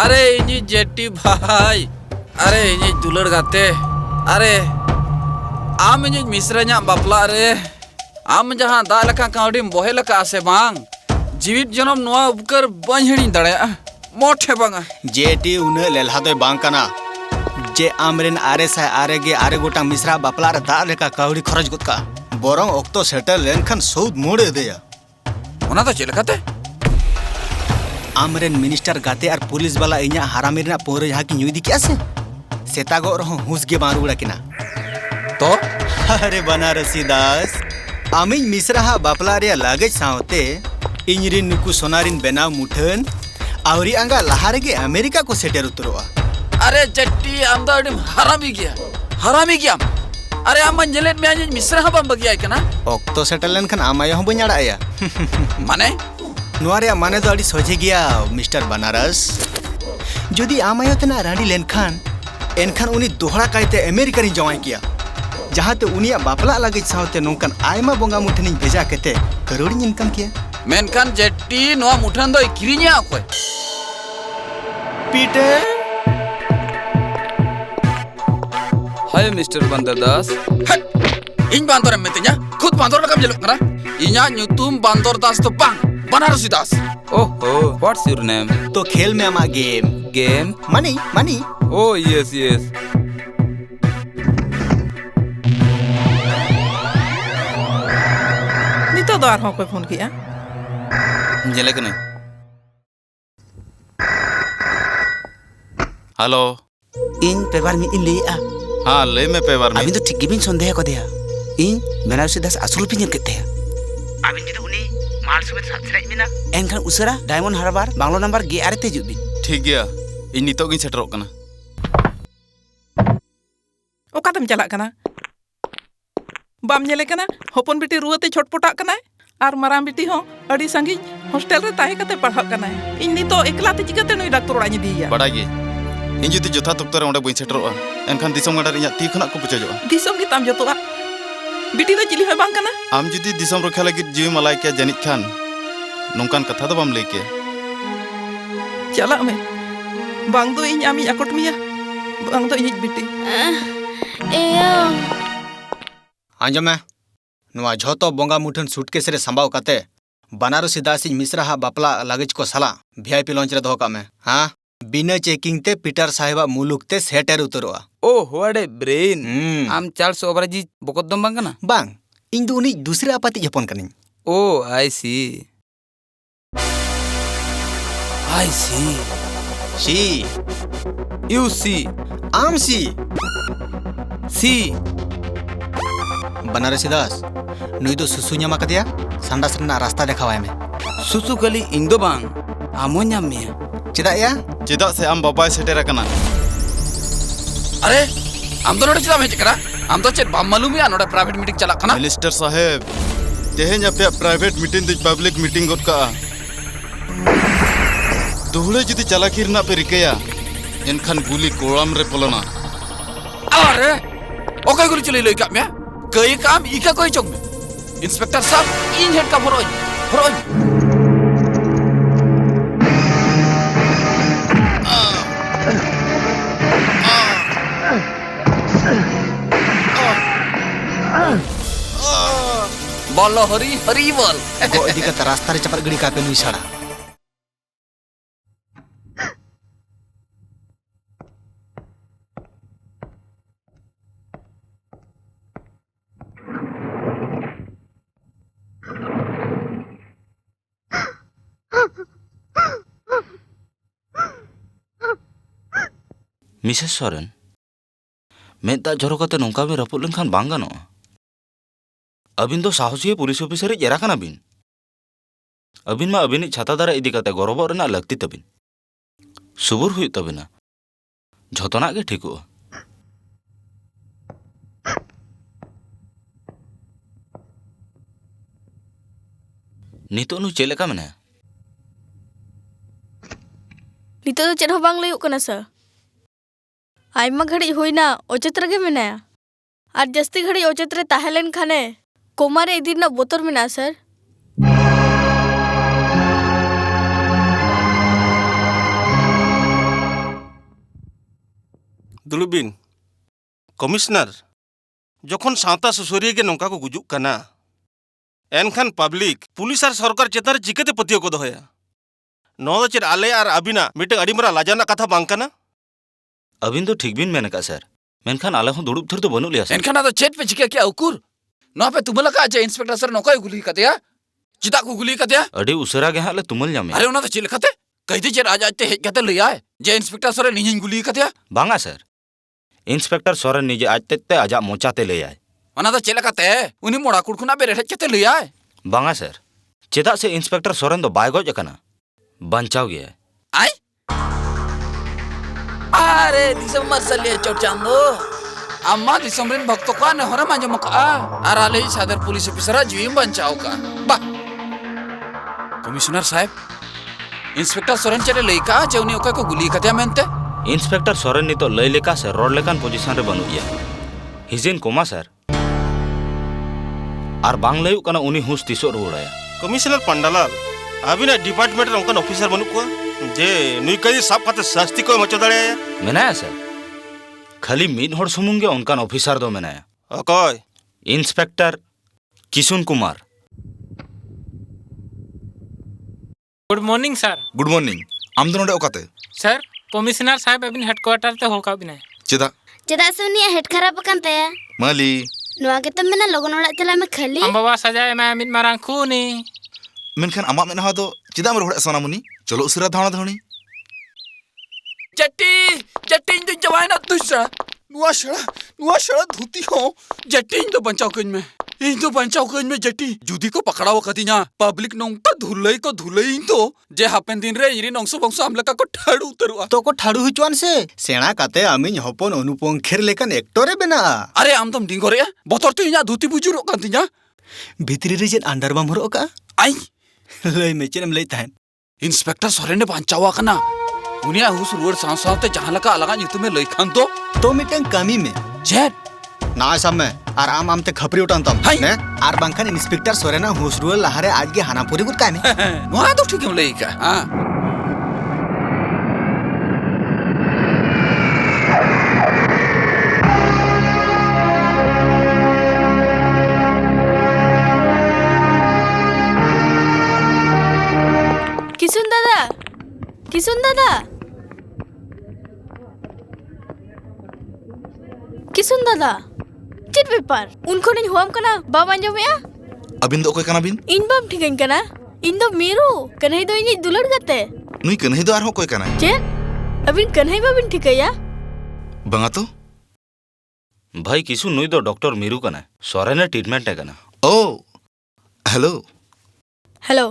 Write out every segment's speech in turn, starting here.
अरे इन्हीं जेटी भाई, अरे इन्हीं दुलर गाते, अरे आम इन्हीं मिश्रanya बापला रे, आम जहाँ दाल का काउडी बोहे लका आसे बांग, जीवित जनम नवा उपकर बंजड़ी दड़े, मोटे बांगा। जेटी उन्हें लेल्हा तो बांग कना, जे आमरेन आरे साय आरे गे आरे गोटा मिश्रा बापला रे दाल का काउडी खरच गुत का, बोरंग ओक्तो सेटल लेनखन सौद मोड़े दे या। उन्हें तो जेल खाते? आमरेन मिनिस्टर गाते और पुलिस वाला इन्हें हरामेर ना पोरे यहाँ की न्यूज़ दी क्या से? सेतागो रहो हुस के बारू उड़ा किना। तो? अरे बनारसी दास, आमिज मिश्रा हा बापला रे लागेज सावते, इंजरिन नुकु सोनारिन बेनाव मुठन, आवरी अंगा लहारे के अमेरिका को सेटर उतरवा। अरे जट्टी आमदा अडीम हरामी गया। अरे आमन जलेट में आज मिश्रा हा बम बगिया इकना? ओक्तो सेटल लेनखन आमाया हो बन्याड़ा आया। माने? नुआरे माने तो अड़ी सोचे गया मिस्टर बनारस। जुदी आमाया तना रानी लेनखन, एनखन उनी दोहरा कायते अमेरिका री जवाई किया। जहाँ ते उनिया बापला लागेज सावते नोंकन आयमा बोंगा मुठनी भेजा केते करोड़ी इनकम किया। मेनकान जेट्टी नोआ मुठन दो किरिnya अकोय। पीटर हाय मिस्टर बंदरदास। इन बांदर मेतिnya, खुद बांदर लकम जेलो करा। इन्या न्यूतुम बांदर दास तो बांग, बनारसी दास। ओहो, व्हाट्स योर नेम? तो खेल में आमा game. Game? Money. Oh yes. नितो द्वार हो कोई फोन किया? जेले कने। हेलो। इन पेपर में इन ले आ। हाँ ले में पेपर में। अभी तो ठीक गिबिन संदेह को दिया। इन बनारसी दास असुल पिंजन केते हैं। अभी तो उन्हें माल सुबह साथरे में ना। एनखन उसरा डायमंड हार्बर बांग्लो नंबर गे आरे ते जुबिन। ठीक गया। इन नितो गिन सेटरोक कना। ओका तम चला कना? बाम जेले कना? होपन बिटी रुआते छोटपोटा कना है? आर मराम बिटी हो अड़ी संगी हॉस्टल रे ताहे कते पढ़ा कना है? इन नितो एकलाते चिकते नुई डॉक्टर ओड़ा दिया। बड़ा गे। इन जुदी जोथा तक्तर ओंडे बई सेटरोआ। एनखान दिसम गडा रिया ती खना को पुचोजोआ। दिसम की ताम जतोआ। बिटी तो चिली होय बांग कना? आम जुदी दिसम रखा लगी जीव मलाई के जनित खान नोंकान कथा तो बाम लई के। चला में बांग दो इन आमी अकोट मिया बांग दो इन बिटी आंजमे नुआ झोतो बोंगा मुठन सूटकेस रे संभाव काते बनारसी दासी मिश्रा हा बापला लागेज को साला वीआईपी लॉन्च रे दोका में। हाँ बिना चेकिंग ते पीटर साहेबा मुलुक ते सेटर उतरवा। Oh what A brain. आम चार्ल्स ओबराजी बकोदम बांग कना? बांग इन दो उनी दूसरे आपाती जपन कनी। ओह आई सी। सी यू सी। आम सी बनारसी दास नुई दो सुसु ᱧᱟᱢ ᱠᱟᱫᱮᱭᱟ संडास रना रास्ता देखावाय में। सुसु कली इन दो बांग आमो ᱧᱟᱢ मिया। चेदा या चेदा से आम बाबाय सेटेरा कना। अरे आम तो नोडे चेदा में चकरा? आम तो चेद बाम मालूम या नोडे प्राइवेट मीटिंग चला कना? मिनिस्टर साहेब तेहेन आपे प्राइवेट मीटिंग दि पब्लिक मीटिंग गोद का। दोहले जुदी चालाकी रना पे रिकया एनखान गुली कोराम रे पलना। अरे ओके गुली चली लई का में कई काम इका कोई चोक में इंस्पेक्टर साहब इन हेड का फरोज बोलो हरी बोल गो इदी का रास्ता रे चपर गड़ी का पे नुई साड़ा। मिसेस सोरेन मेदा झरो कते नोंका में रपुद लेनखान बांग गानोआ। अबिन दो साहसी पुलिस ऑफिसर जरा कना बिन। अबिन मा अबिन छाता दारा इदी कते गौरव रना लगती तबिन सुबुर हुई तबिना झोतना के ठीकआ। नितो नु चेलेका मेना? नितो तो चेद हो बांग लयुक कना सर। आयमा घड़ी होइना ओचेत रगे मेनाया और जस्ती घड़ी ओचेत रे ताहेलेन खाने कोमारे इदी ना बोतर मेना सर। दुलुब बिन कमिश्नर जखन सावता सुसरिया के नौका को गुजुक कना एनखान पब्लिक पुलिस और सरकार चेतान चिकाते पतियो को दोहया नो चेद आले और अबिना मिटे अड़ी मरा लाजाना कथा बांग कना अबिन तो ठीक बिन मेन का सर मेनखान आले हो दुड़ुब थर तो बनू लिया सर एनखान तो चेट पे चिका क्या उकुर नो पे तुमला का जे इंस्पेक्टर सर नौका गुली कतया चिता को गुली कतया अड़ी उसरा गे हाले तुमल जामे अरे उना तो चिल कते कहते चेर आज आते हेज कते ले आए जे इंस्पेक्टर सर निहिन गुली कतया बांगा सर इंस्पेक्टर सोरेन निजे आजते आजा मोचाते ले आए ओना तो चेला कते उनी मोड़ा कुड़कुना बे रेठ कते ले आए बांगा सर चेदा से इंस्पेक्टर सोरेन दो बाय गज कना बंचाव गया आई अरे दिसम मसले चोट चांदो अम्मा दिसम रिन भक्तो का ने हरा मांजो मका आराले सादर पुलिस ऑफिसर जीव बंचाओ का बा कमिश्नर साहब इंस्पेक्टर सोरेन चले लेका जेउनी ओका को गुली कतया मेनते इंस्पेक्टर सोरेन नि तो लय लेका से रोड लेकान पोजीशन रे बनु गया हिजिन कोमा सर और बांग लयु कना उनी हुस तिसो रुड़ाया कमिश्नर पंडालाल अबिना डिपार्टमेंट नौका ऑफिसर बनू को जे नुई कई साफ कते शास्ति को मचो दड़ाया मेनाया सर खाली मीन होड़ सुमुंगे उनकान ऑफिसर दो मेनाया अकय inspector Kishun Kumar good morning sir good morning आम दो नोडे ओकाते सर कमिश्नर साहब अबिन हेडक्वार्टर ते होका बिना चेदा चेदा से उनी हेड खराब कन तया माली नुआ के तम मेना लगन ओड़ा चला में खाली हम बाबा सजाए मैं मिद मारांग खूनी मेनखान आमा मेना दो चेदा मर होड़े सोनामुनी चलो उसरा धावना धोनी जट्टी जट्टी इन तो जवाना दूसरा नुआ शड़ा धुती हो जट्टी इन तो बंचाओ कइन में जट्टी जुदी को पकड़ाओ कतिना पब्लिक नोंका धुलई को धुलई इन तो जे हापेन दिन रे इरी नोंसो बंसो आमलका को ठाड़ू उतरुआ तो को ठाड़ू हुचुआन से सेना काते आमिन हपन अनुपंखेर लेकन एक्टरे बेना अरे आम तुम डिंगो रे बोतर तो इना धुती बुजुरो कांतिना भितरी रे जेन अंडरबाम हरो का आई लय मेचेनम लय ताहन इंस्पेक्टर सोरेन ने बांचावा कना उनिया हुस रुवर सावते जहां लका अलगा युतु में लइखान तो मिटन कमी में जेट ना सब में और आम आमते खपरी उठान तम हाय। ने आर बांखान इंस्पेक्टर सोरेना हुसरुल लहारे आज के हानापुरी गुट काने नुआ तो ठीक हम लइका हां किसुन दादा किसुन दादा चेट पेपर उनको नहीं हुआम कना बाम आंजो में अबिन दो कोई कना बिन इन बाम ठीक कना इन दो मीरू कन्हई दो इनी दुलड़ गते नुई कन्हई दो आरो कोई कना चेट अबिन कन्हई बाबिन ठीक या बंगा तो भाई किशु नुई दो डॉक्टर मीरू कना सोरेन ट्रीटमेंट है कना ओ हेलो हेलो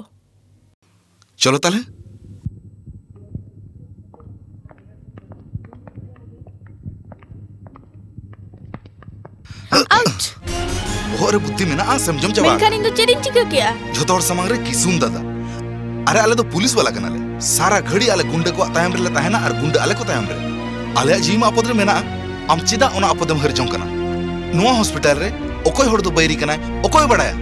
चलो ताले आउट और बुद्धि में ना समझम जवाब मेनखान इन दो चेडिन चिका किया झोतोड़ समांग रे किसुन दादा अरे आले तो पुलिस वाला कना ले सारा घड़ी आले गुंडे को तायम रे ताहेना और गुंडे आले को तायम रे आले जीमा आपद रे मेना आम चिदा ओना आपदम हर जों कना नुआ हॉस्पिटल रे ओकोय होड़ दो बैरी कना ओकोय बड़ाया